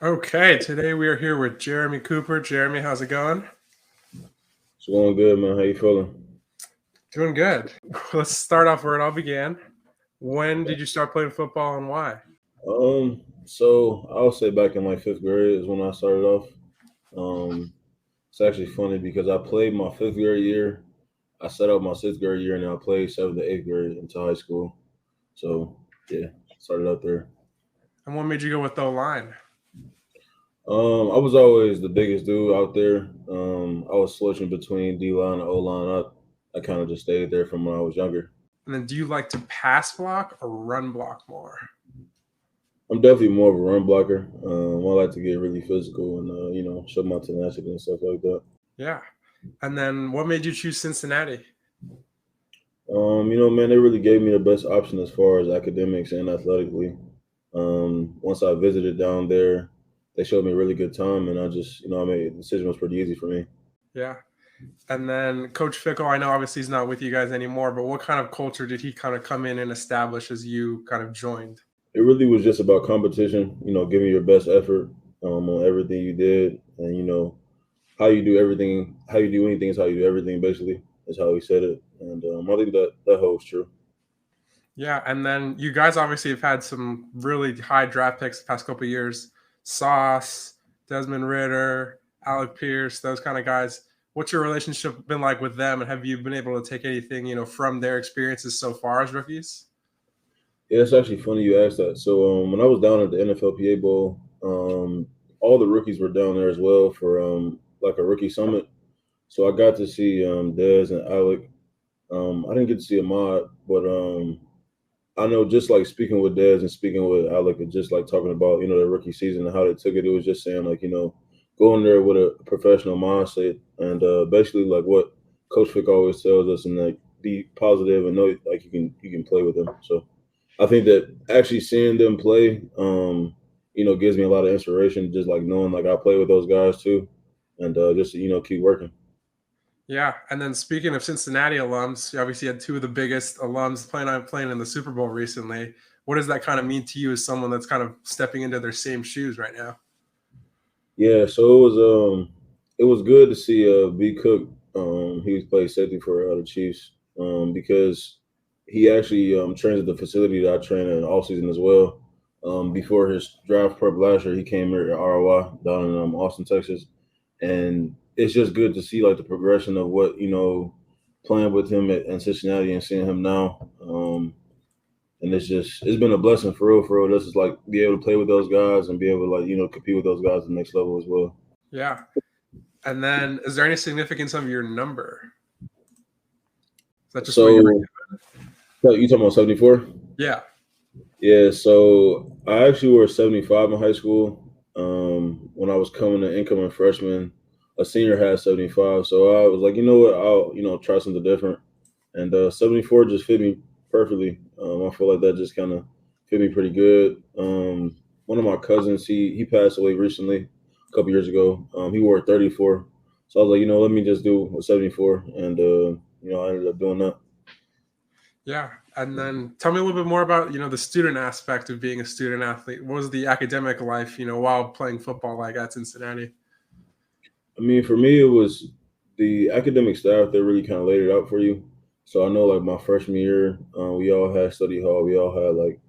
Okay, today we are here with Jeremy Cooper. Jeremy, how's it going? It's going good, man. How you feeling? Doing good. Let's start off where it all began. When did you start playing football and why? So I'll say back in like fifth grade is when I started off. Um, it's actually funny because I played my fifth grade year. I set up my sixth grade year, and then I played seventh to eighth grade into high school. So yeah, started out there. And what made you go with the line? I was always the biggest dude out there. I was switching between D line and O line. I kind of just stayed there from when I was younger. And then do you like to pass block or run block more? I'm definitely more of a run blocker. I like to get really physical and show my tenacity and stuff like that. Yeah. And then what made you choose Cincinnati? Man, they really gave me the best option as far as academics and athletically. Once I visited down there, they showed me a really good time, and I made the decision was pretty easy for me. Yeah. And then Coach Fickle, I know obviously he's not with you guys anymore, but what kind of culture did he kind of come in and establish as you kind of joined? It really was just about competition. Giving your best effort on everything you did, and how you do everything, how you do anything is how you do everything. Basically, is how he said it, and I think that holds true. Yeah, and then you guys obviously have had some really high draft picks the past couple of years. Sauce, Desmond Ritter, Alec Pierce, those kind of guys. What's your relationship been like with them, and have you been able to take anything from their experiences so far as rookies? Yeah, it's actually funny you asked that. So when I was down at the NFLPA Bowl, all the rookies were down there as well for like a rookie summit. So I got to see Dez and Alec. I didn't get to see Ahmad, but I know just like speaking with Dez and speaking with Alec and just like talking about their rookie season and how they took it. It was just saying like going there with a professional mindset and basically like what Coach Fick always tells us and like be positive and know like you can play with them. So. I think that actually seeing them play, gives me a lot of inspiration. Just like knowing, like I play with those guys too, and just keep working. Yeah, and then speaking of Cincinnati alums, you obviously had two of the biggest alums playing in the Super Bowl recently. What does that kind of mean to you as someone that's kind of stepping into their same shoes right now? Yeah, so it was good to see B Cook. He was played safety for the Chiefs because he actually trains at the facility that I train in off season as well. Before his draft prep last year, he came here at ROI down in Austin, Texas, and it's just good to see like the progression of what playing with him in Cincinnati and seeing him now. And it's been a blessing for real, for real. This is like be able to play with those guys and be able to like compete with those guys at the next level as well. Yeah. And then is there any significance of your number? Is that just what you're? So you talking about 74? Yeah. Yeah, so I actually wore 75 in high school. When I was coming an incoming freshman, a senior had 75. So I was like, you know what, I'll try something different. And 74 just fit me perfectly. I feel like that just kind of fit me pretty good. One of my cousins, he passed away recently, a couple years ago. He wore 34. So I was like, let me just do a 74. And I ended up doing that. Yeah. And then tell me a little bit more about, the student aspect of being a student athlete. What was the academic life, while playing football like at Cincinnati? I mean, for me, it was the academic staff that really kind of laid it out for you. So I know, like my freshman year, we all had study hall, we all had like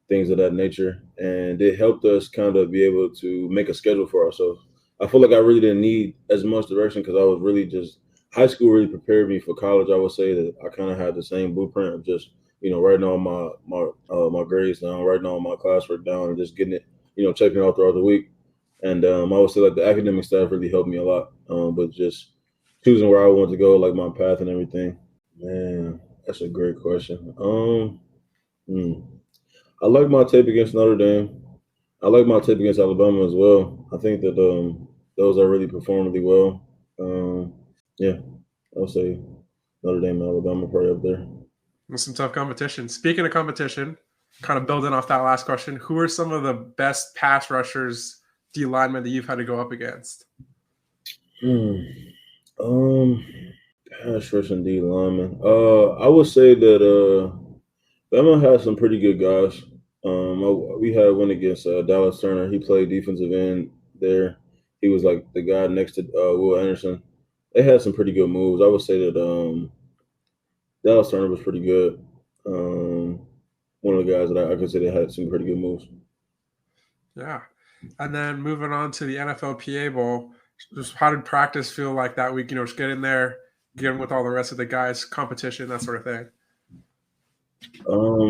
things of that nature, and it helped us kind of be able to make a schedule for ourselves. I feel like I really didn't need as much direction because I was really just high school really prepared me for college. I would say that I kind of had the same blueprint of just writing all my grades down, writing all my classwork down, and just getting it checking it out throughout the week. And I would say like the academic staff really helped me a lot. But just choosing where I want to go, like my path and everything. Man, that's a great question. Hmm. I like my tape against Notre Dame. I like my tape against Alabama as well. I think that those are really performed really well. Um, yeah, I'll say Notre Dame and Alabama probably up there. With some tough competition. Speaking of competition, kind of building off that last question, who are some of the best pass rushers, D linemen that you've had to go up against? Hmm. Um, Pass rush and D lineman. I would say that Bama has some pretty good guys. We had one against Dallas Turner. He played defensive end there. He was like the guy next to Will Anderson. They had some pretty good moves. I would say that Dallas Turner was pretty good. Um, One of the guys that I could say they had some pretty good moves. Yeah. And then moving on to the NFLPA Bowl, just how did practice feel like that week? Just get in there, get in with all the rest of the guys, competition, that sort of thing.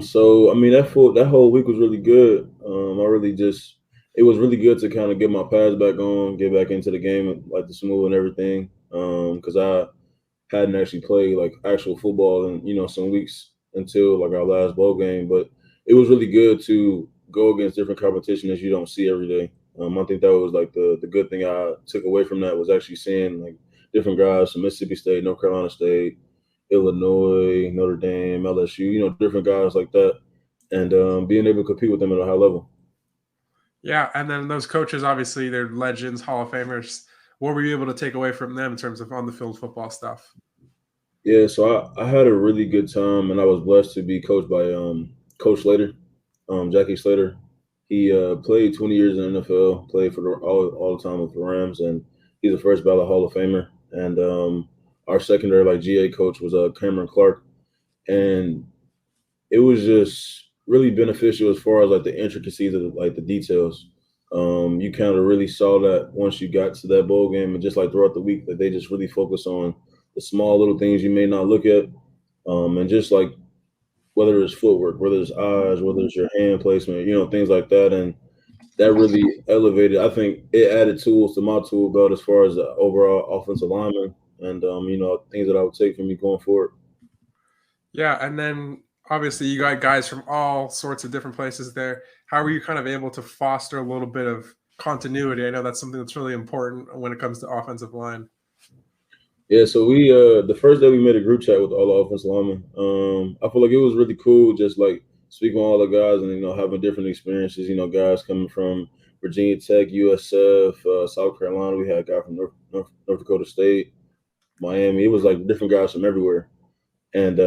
So I mean that whole week was really good. I really just it was really good to kind of get my pads back on, get back into the game, like the smooth and everything. Because I hadn't actually played like actual football in some weeks until like our last bowl game, but it was really good to go against different competition that you don't see every day. I think that was like the good thing I took away from that was actually seeing like different guys from Mississippi State, North Carolina State, Illinois, Notre Dame, LSU, different guys like that, and being able to compete with them at a high level. Yeah. And then those coaches, obviously, they're legends, Hall of Famers. What were you able to take away from them in terms of on the field football stuff? Yeah, so I had a really good time, and I was blessed to be coached by Coach Slater, Jackie Slater. He played 20 years in the NFL, played for all the time with the Rams, and he's a first ballot Hall of Famer. And our secondary, like GA coach, was Cameron Clark, and it was just really beneficial as far as like the intricacies of like the details. You kind of really saw that once you got to that bowl game, and just like throughout the week, that they just really focus on the small little things you may not look at, and just like whether it's footwork, whether it's eyes, whether it's your hand placement, things like that, and that really elevated. I think it added tools to my tool belt as far as the overall offensive lineman, and things that I would take from me going forward. Yeah. And then obviously, you got guys from all sorts of different places there. How were you kind of able to foster a little bit of continuity? I know that's something that's really important when it comes to offensive line. Yeah, so we the first day we made a group chat with all the offensive linemen. I feel like it was really cool, just like speaking with all the guys and having different experiences. Guys coming from Virginia Tech, USF, South Carolina. We had a guy from North Dakota State, Miami. It was like different guys from everywhere, and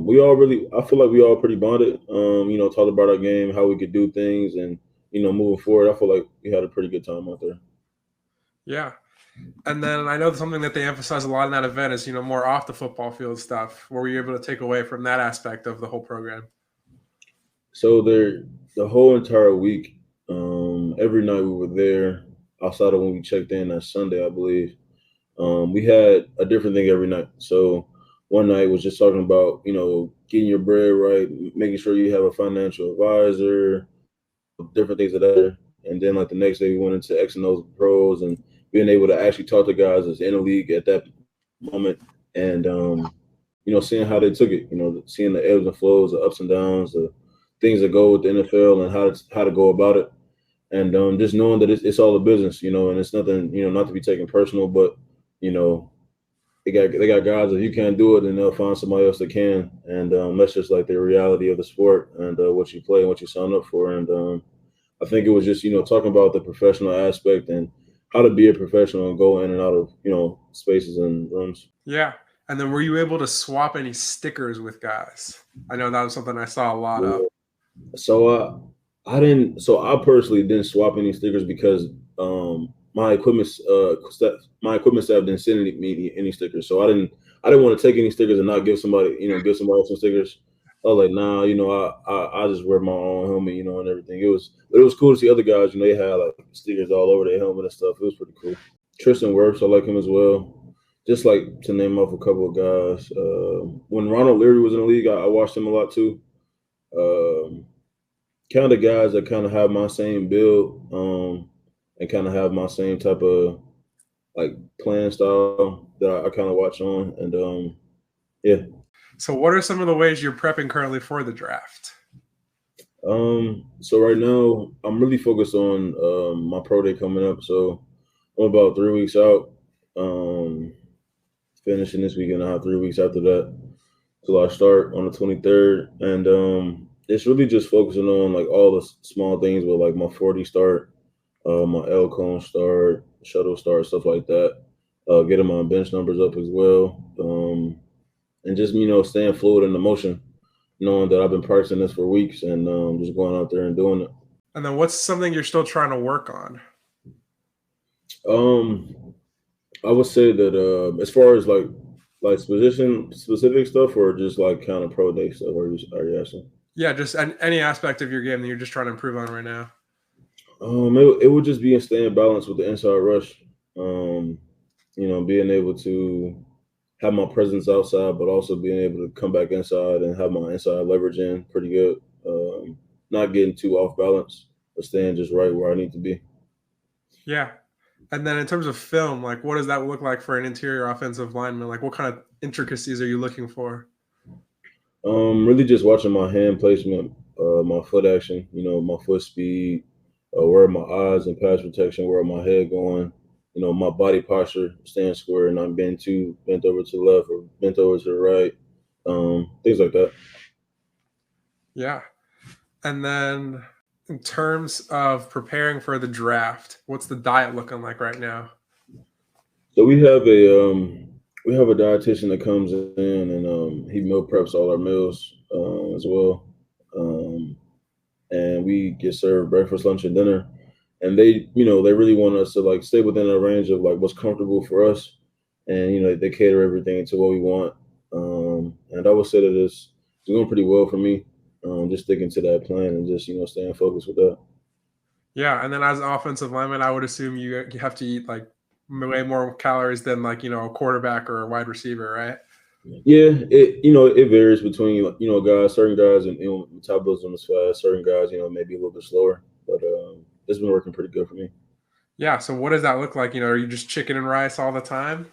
we all really. I feel like we all pretty bonded. Talked about our game, how we could do things, and moving forward. I feel like we had a pretty good time out there. Yeah. And then I know something that they emphasize a lot in that event is, more off the football field stuff. What were you able to take away from that aspect of the whole program? So the whole entire week, every night we were there, outside of when we checked in that Sunday, I believe, we had a different thing every night. So one night was just talking about, getting your bread right, making sure you have a financial advisor, different things of that. And then like the next day we went into X and O's pros and being able to actually talk to guys that's in the league at that moment and seeing how they took it, seeing the ebbs and flows, the ups and downs, the things that go with the NFL and how to go about it. And just knowing that it's all a business, and it's nothing, not to be taken personal, but you know, they got guys if you can't do it, then they'll find somebody else that can, and that's just like the reality of the sport and what you play and what you sign up for. And I think it was just talking about the professional aspect and how to be a professional and go in and out of spaces and rooms. Yeah. And then were you able to swap any stickers with guys? I know that was something I saw a lot of. Yeah. So I didn't. So I personally didn't swap any stickers because my equipment staff didn't send me any stickers. So I didn't want to take any stickers and not give somebody else some stickers. I was like, nah, I just wear my own helmet, and everything. But it was cool to see other guys. They had like stickers all over their helmet and stuff. It was pretty cool. Tristan Wirfs, I like him as well. Just like to name off a couple of guys. When Ronald Leary was in the league, I watched him a lot too. Um, Kind of guys that kind of have my same build, and kind of have my same type of like playing style that I kind of watch on, and yeah. So, what are some of the ways you're prepping currently for the draft? So right now I'm really focused on my pro day coming up. So I'm about 3 weeks out. Um, Finishing this weekend, I have 3 weeks after that till I start on the 23rd, and it's really just focusing on like all the small things with like my 40 start, my L cone start, shuttle start, stuff like that. Getting my bench numbers up as well, and just staying fluid in the motion. knowing that I've been practicing this for weeks and just going out there and doing it. And then what's something you're still trying to work on? Um, I would say that as far as like position specific stuff or just like kind of pro day stuff, are you asking? Yeah, just any aspect of your game that you're just trying to improve on right now. It would just be in staying balanced with the inside rush. Um, being able to have my presence outside, but also being able to come back inside and have my inside leverage in pretty good. Not getting too off balance, but staying just right where I need to be. Yeah. And then in terms of film, like what does that look like for an interior offensive lineman? Like what kind of intricacies are you looking for? Really just watching my hand placement, my foot action, my foot speed, where are my eyes and pass protection, where are my head going, my body posture, staying square, not being too bent over to the left or bent over to the right, things like that. Yeah. And then in terms of preparing for the draft, what's the diet looking like right now? So we have a dietitian that comes in and he meal preps all our meals as well. Um, and we get served breakfast, lunch, and dinner. And they really want us to like stay within a range of like what's comfortable for us, and they cater everything to what we want. And I would say that it's going pretty well for me. Just sticking to that plan and just staying focused with that. Yeah, and then as an offensive lineman, I would assume you have to eat like way more calories than like, a quarterback or a wide receiver, right? Yeah, it varies between guys. Certain guys and metabolism is fast. Certain guys maybe a little bit slower, but it's been working pretty good for me. Yeah, so what does that look like? Are you just chicken and rice all the time?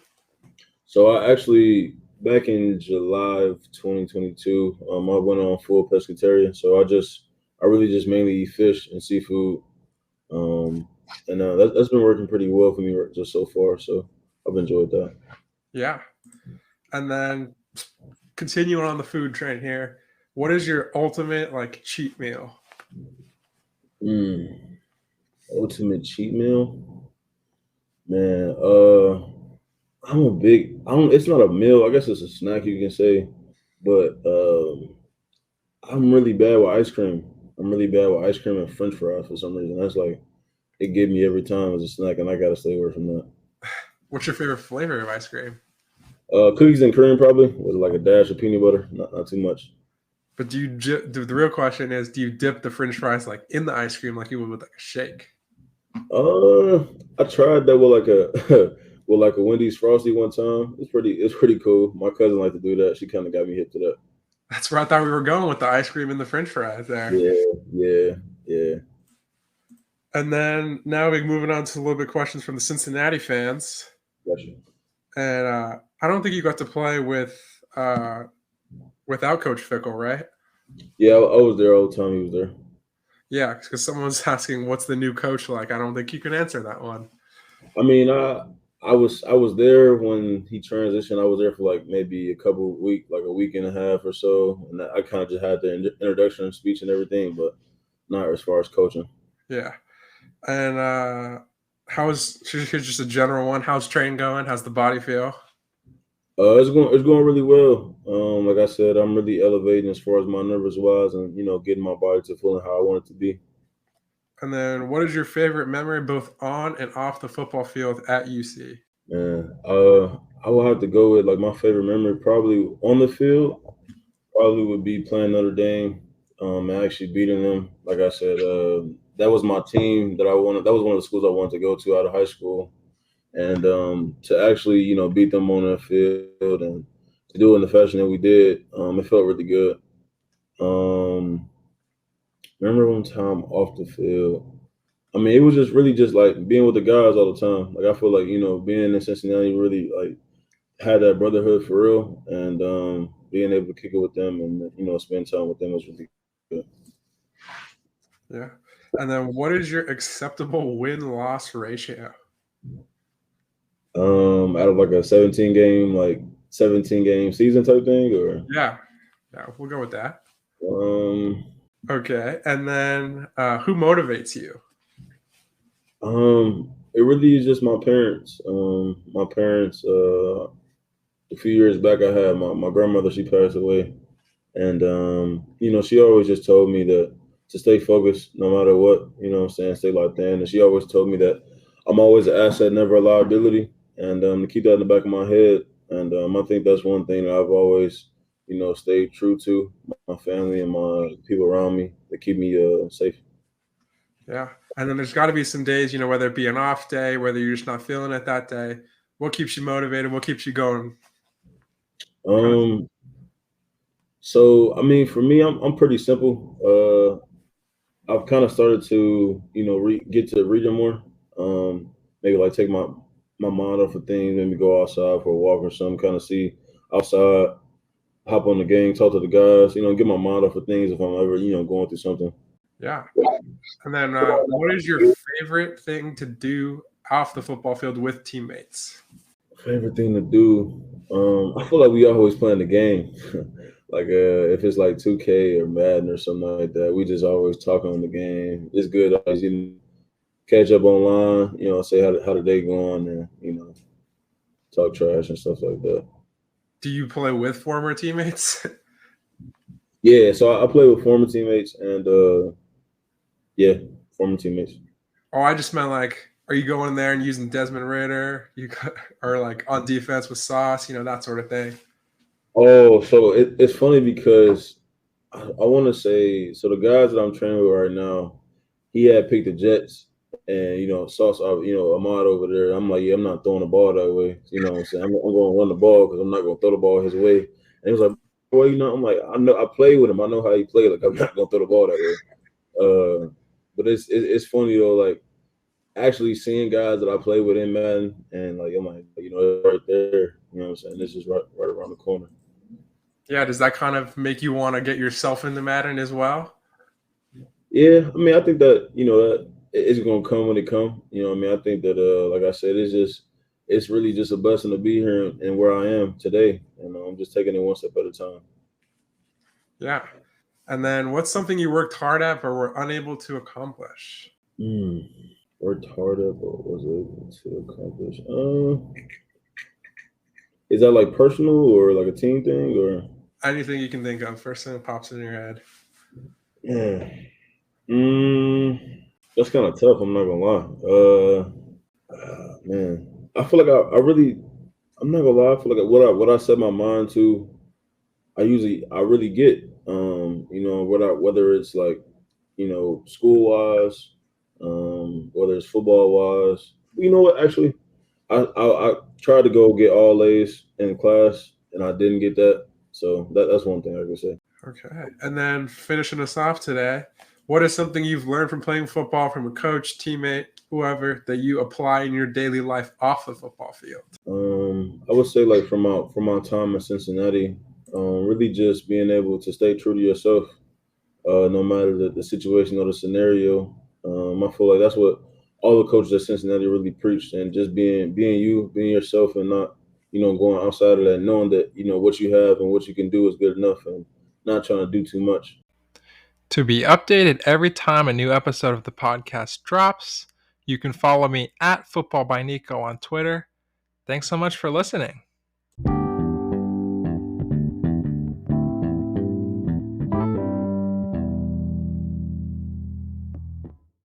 So I actually back in July of 2022, I went on full pescatarian. So I really just mainly eat fish and seafood, um, and that's been working pretty well for me just so far. So I've enjoyed that. Yeah. And then continuing on the food train here, what is your ultimate like cheat meal? Mm, ultimate cheat meal, man. I'm a big. I don't. It's not a meal. I guess it's a snack you can say, but I'm really bad with ice cream. I'm really bad with ice cream and French fries for some reason. That's like it give me every time as a snack, and I gotta stay away from that. What's your favorite flavor of ice cream? Cookies and cream probably with like a dash of peanut butter, not too much. But the real question is, do you dip the French fries like in the ice cream like you would with like a shake? Uh, I tried that with like a with like a Wendy's Frosty one time. It's pretty cool. My cousin liked to do that. She kind of got me hip to that. That's where I thought we were going with the ice cream and the French fries there. Yeah, yeah, yeah. And then now we're moving on to a little bit questions from the Cincinnati fans. Gotcha. And I don't think you got to play uh, without Coach Fickle, right? Yeah, I was there all the time. He was there. Yeah, because someone was asking, "What's the new coach like?" I don't think you can answer that one. I mean, I was there when he transitioned. I was there for like maybe like a week and a half or so, and I kind of just had the introduction speech and everything, but not as far as coaching. Yeah, and how's just a general one? How's training going? How's the body feel? It's going really well. Like I said, I'm really elevating as far as my numbers wise, and getting my body to feeling how I want it to be. And then, what is your favorite memory, both on and off the football field at UC? And I will have to go with like my favorite memory probably on the field. Probably would be playing Notre Dame, and actually beating them. Like I said, that was my team that I wanted. That was one of the schools I wanted to go to out of high school, and to actually beat them on that field and to do it in the fashion that we did, it felt really good. Um, Remember one time off the field. I mean, it was just really just like being with the guys all the time. Like I feel like being in Cincinnati really like had that brotherhood for real, and being able to kick it with them and spend time with them was really good. Yeah. And then, what is your acceptable win-loss ratio? Out of like a 17 game season type thing, or Yeah, yeah, we'll go with that. um, Okay, and then who motivates you? it really is just my parents. My parents. A few years back, I had my grandmother. She passed away, And she always just told me to stay focused no matter what, what I'm saying, stay locked in. And she always told me that I'm always an asset, never a liability. And to keep that in the back of my head. And I think that's one thing that I've always, stayed true to my family and my people around me that keep me safe. Yeah. And then there's got to be some days, whether it be an off day, whether you're just not feeling it that day. What keeps you motivated? What keeps you going? Um, so I mean, for me, I'm pretty simple. I've kind of started to, get to reading more. Maybe like take my mind off of things, maybe go outside for a walk or something, kind of see outside, hop on the game, talk to the guys, get my mind off of things if I'm ever, going through something. Yeah. And then what is your favorite thing to do off the football field with teammates? Favorite thing to do? I feel like we always playing the game. Like if it's like 2K or Madden or something like that, we just always talk on the game. It's good always, catch up online, say how the day going and, talk trash and stuff like that. Do you play with former teammates? Yeah, so I play with former teammates and yeah, former teammates. Oh, I just meant like, are you going in there and using Desmond Ritter? Or like on defense with Sauce, that sort of thing. Oh, so it's funny because I want to say so the guys that I'm training with right now, he had picked the Jets, and Sauce, Ahmad over there. I'm like, yeah, I'm not throwing the ball that way. You know what I'm saying? I'm going to run the ball because I'm not going to throw the ball his way. And he was like, well, I'm like, I know I play with him. I know how he play. Like I'm not going to throw the ball that way. But it's funny though, like actually seeing guys that I play with in Madden, and like I'm like, it's right there. You know what I'm saying? This is right around the corner. Yeah, does that kind of make you want to get yourself into Madden as well? Yeah, I mean, I think that that it's gonna come when it come. I mean, I think that like I said, it's really just a blessing to be here and where I am today, and I'm just taking it one step at a time. Yeah. And then what's something you worked hard at but were unable to accomplish? Worked hard at but was able to accomplish. Is that like personal or like a team thing or Anything you can think of, first thing that pops in your head. yeah? That's kind of tough. I'm not gonna lie. Man, I feel like I really. I'm not gonna lie. I feel like what I set my mind to, I really get. Whether it's like, school wise, whether it's football wise. You know what? Actually, I tried to go get all A's in class, and I didn't get that. So that's one thing I can say. Okay. And then finishing us off today, what is something you've learned from playing football from a coach, teammate, whoever, that you apply in your daily life off the football field? I would say like from my time in Cincinnati, really just being able to stay true to yourself, no matter the situation or the scenario. I feel like that's what all the coaches at Cincinnati really preached, and just being you, being yourself, and not going outside of that, knowing that what you have and what you can do is good enough, and not trying to do too much. To be updated every time a new episode of the podcast drops, you can follow me at Football by Nico on Twitter. Thanks so much for listening.